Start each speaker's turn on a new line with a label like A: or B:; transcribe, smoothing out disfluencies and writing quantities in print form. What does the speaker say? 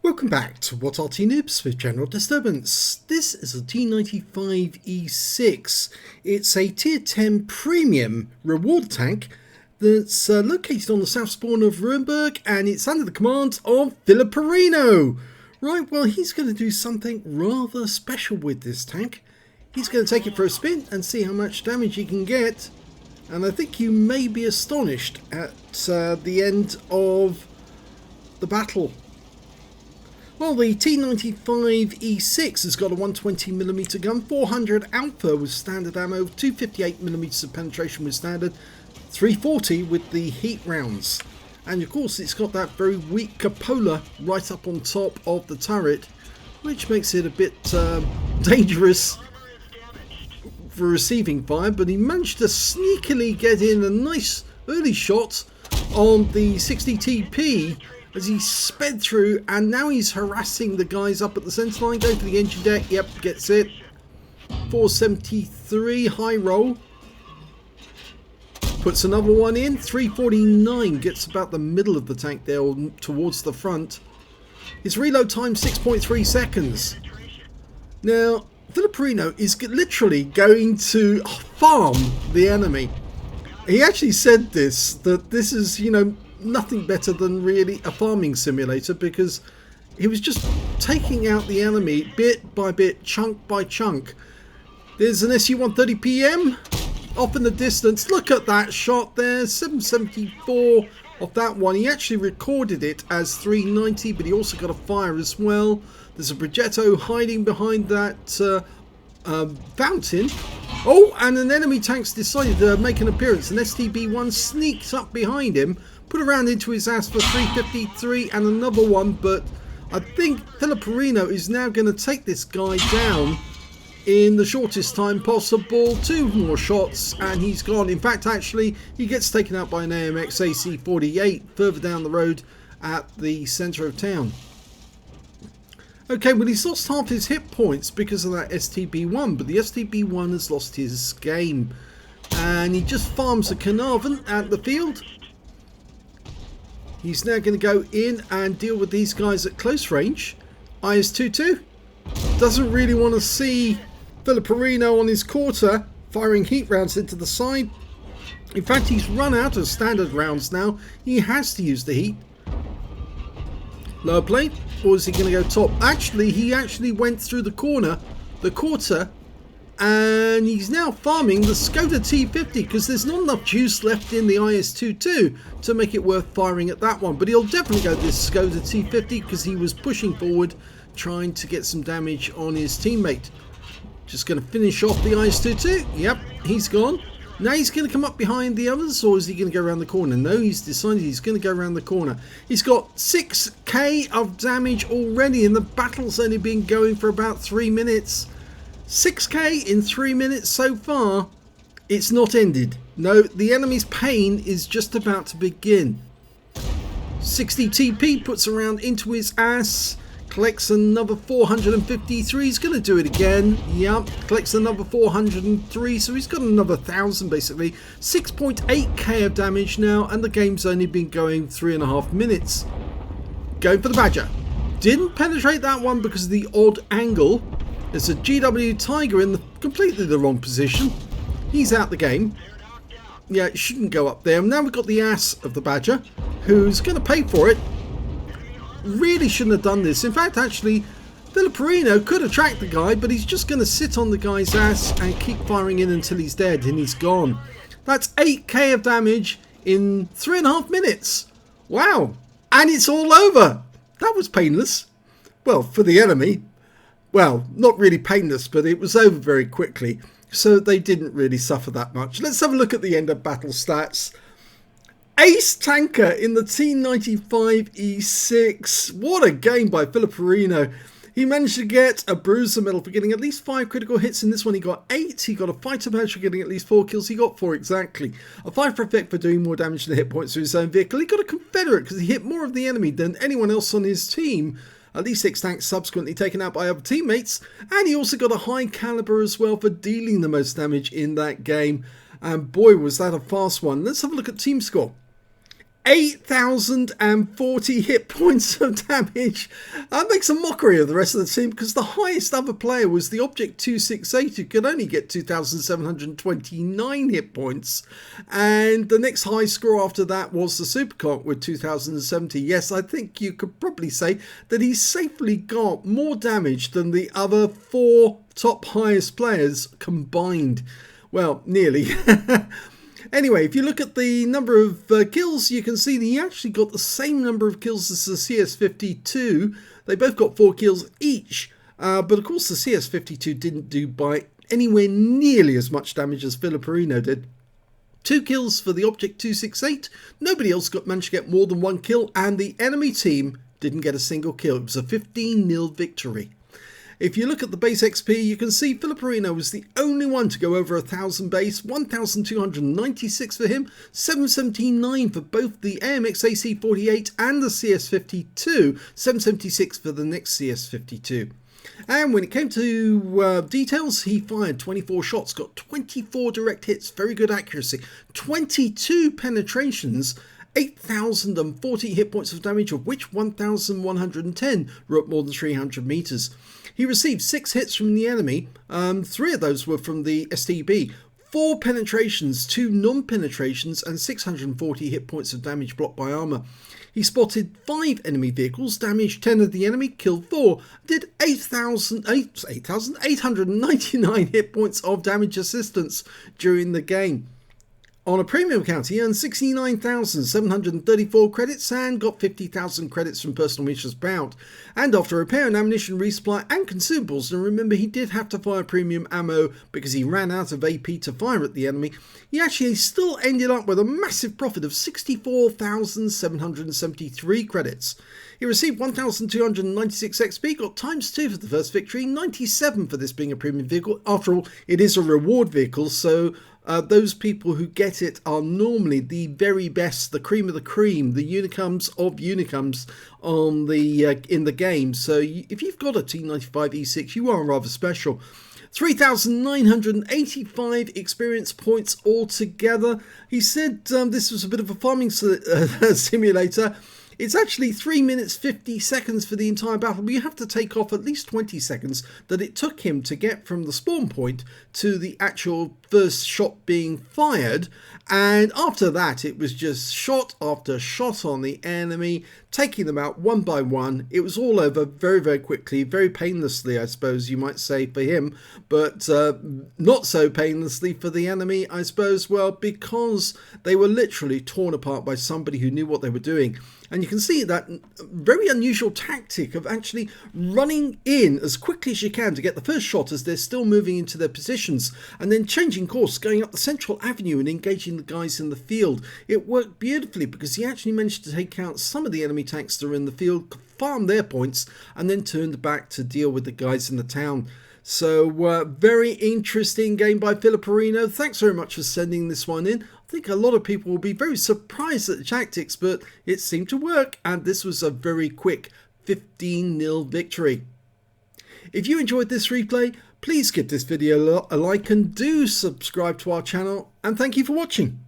A: Welcome back to What Are Noobs with General Disturbance. This is a T95E6. It's a Tier 10 Premium reward tank that's located on the south spawn of Ruinberg, and it's under the command of Filipperino. Right, well, he's going to do something rather special with this tank. He's going to take it for a spin and see how much damage he can get. And I think you may be astonished at the end of the battle. Well, the T95E6 has got a 120mm gun, 400 alpha with standard ammo, 258mm of penetration with standard, 340 with the heat rounds. And of course it's got that very weak cupola right up on top of the turret, which makes it a bit dangerous for receiving fire, but he managed to sneakily get in a nice early shot on the 60 TP as he sped through, and now he's harassing the guys up at the centre line. Go for the engine deck, yep, gets it. 473 high roll. Puts another one in, 349, gets about the middle of the tank there, or towards the front. His reload time 6.3 seconds. Now, Filipperino is literally going to farm the enemy. He actually said this, that this is, you know, nothing better than really a farming simulator, because he was just taking out the enemy bit by bit, chunk by chunk. There's an SU-130PM off in the distance. Look at that shot there, 774 off that one. He actually recorded it as 390, but he also got a fire as well. There's a Progetto hiding behind that fountain. Oh, and an enemy tank's decided to make an appearance. An STB-1 sneaks up behind him, put a round into his ass for 353 and another one, but I think Filipperino is now going to take this guy down in the shortest time possible. Two more shots and he's gone. In fact, actually, he gets taken out by an AMX AC-48 further down the road at the centre of town. Okay, well, he's lost half his hit points because of that STB-1, but the STB-1 has lost his game. And he just farms a Carnarvon at the field. He's now going to go in and deal with these guys at close range. IS-22 doesn't really want to see Filipperino on his quarter firing heat rounds into the side. In fact, he's run out of standard rounds now. He has to use the heat. Lower plate, or is he going to go top? Actually, he actually went through the corner, the quarter, and he's now farming the Skoda T50 because there's not enough juice left in the IS-22 to make it worth firing at that one. But he'll definitely go this Skoda T50 because he was pushing forward, trying to get some damage on his teammate. Just going to finish off the IS-22. Yep, he's gone. Now he's going to come up behind the others, or is he going to go around the corner? No, he's decided he's going to go around the corner. He's got 6k of damage already, and the battle's only been going for about 3 minutes. 6k in 3 minutes so far. It's not ended. No, the enemy's pain is just about to begin. 60 TP puts a round into his ass. Collects another 453. He's going to do it again. Yep. Collects another 403. So he's got another 1,000 basically. 6.8k of damage now. And the game's only been going 3.5 minutes. Going for the Badger. Didn't penetrate that one because of the odd angle. There's a GW Tiger in completely the wrong position. He's out the game. Yeah, it shouldn't go up there. Now we've got the ass of the Badger, who's going to pay for it. Really shouldn't have done this. In fact, actually, Filipperino could have tracked the guy, but he's just going to sit on the guy's ass and keep firing in until he's dead, and he's gone. That's 8k of damage in 3.5 minutes. Wow. And it's all over. That was painless. Well, for the enemy. Well, not really painless, but it was over very quickly. So they didn't really suffer that much. Let's have a look at the end of battle stats. Ace tanker in the T95E6. What a game by Filipperino. He managed to get a bruiser medal for getting at least 5 critical hits. In this one he got 8. He got a fighter badge for getting at least 4 kills. He got 4 exactly. A 5 for effect for doing more damage to the hit points to his own vehicle. He got a Confederate because he hit more of the enemy than anyone else on his team. At least 6 tanks subsequently taken out by other teammates. And he also got a high caliber as well for dealing the most damage in that game. And boy, was that a fast one. Let's have a look at team score. 8,040 hit points of damage. That makes a mockery of the rest of the team, because the highest other player was the Object 268, who could only get 2,729 hit points. And the next high score after that was the Superconk with 2,070. Yes, I think you could probably say that he safely got more damage than the other 4 top highest players combined. Well, nearly. Anyway, if you look at the number of kills, you can see that he actually got the same number of kills as the CS52. They both got 4 kills each, but of course the CS52 didn't do by anywhere nearly as much damage as Filipperino did. 2 kills for the Object 268. Nobody else managed to get more than 1 kill, and the enemy team didn't get a single kill. It was a 15-0 victory. If you look at the base XP, you can see Filipperino was the only one to go over 1,000 base, 1,296 for him, 779 for both the AMX AC48 and the CS52, 776 for the next CS52. And when it came to details, he fired 24 shots, got 24 direct hits, very good accuracy, 22 penetrations, 8,040 hit points of damage, of which 1,110 were at more than 300 meters. He received 6 hits from the enemy, 3 of those were from the STB, 4 penetrations, 2 non-penetrations, and 640 hit points of damage blocked by armor. He spotted 5 enemy vehicles, damaged 10 of the enemy, killed 4, did 8,899 hit points of damage assistance during the game. On a premium account, he earned 69,734 credits and got 50,000 credits from personal missions bound. And after repair and ammunition resupply and consumables, and remember he did have to fire premium ammo because he ran out of AP to fire at the enemy, he actually still ended up with a massive profit of 64,773 credits. He received 1,296 XP, got ×2 for the first victory, 97 for this being a premium vehicle. After all, it is a reward vehicle, so those people who get it are normally the very best, the cream of the cream, the unicums of unicums on the in the game. So if you've got a T95E6, you are rather special. 3,985 experience points altogether. He said this was a bit of a farming simulator. It's actually 3 minutes 50 seconds for the entire battle, but you have to take off at least 20 seconds that it took him to get from the spawn point to the actual first shot being fired. And after that, it was just shot after shot on the enemy, taking them out one by one. It was all over very, very quickly, very painlessly, I suppose you might say, for him, but not so painlessly for the enemy, I suppose, well, because they were literally torn apart by somebody who knew what they were doing. And you can see that very unusual tactic of actually running in as quickly as you can to get the first shot as they're still moving into their positions, and then changing course, going up the central avenue and engaging the guys in the field. It worked beautifully because he actually managed to take out some of the enemy tanks that are in the field, farm their points, and then turned back to deal with the guys in the town. So very interesting game by Filipperino. Thanks very much for sending this one in. I think a lot of people will be very surprised at the tactics, but it seemed to work, and this was a very quick 15-0 victory. If you enjoyed this replay, please give this video a like and do subscribe to our channel, and thank you for watching.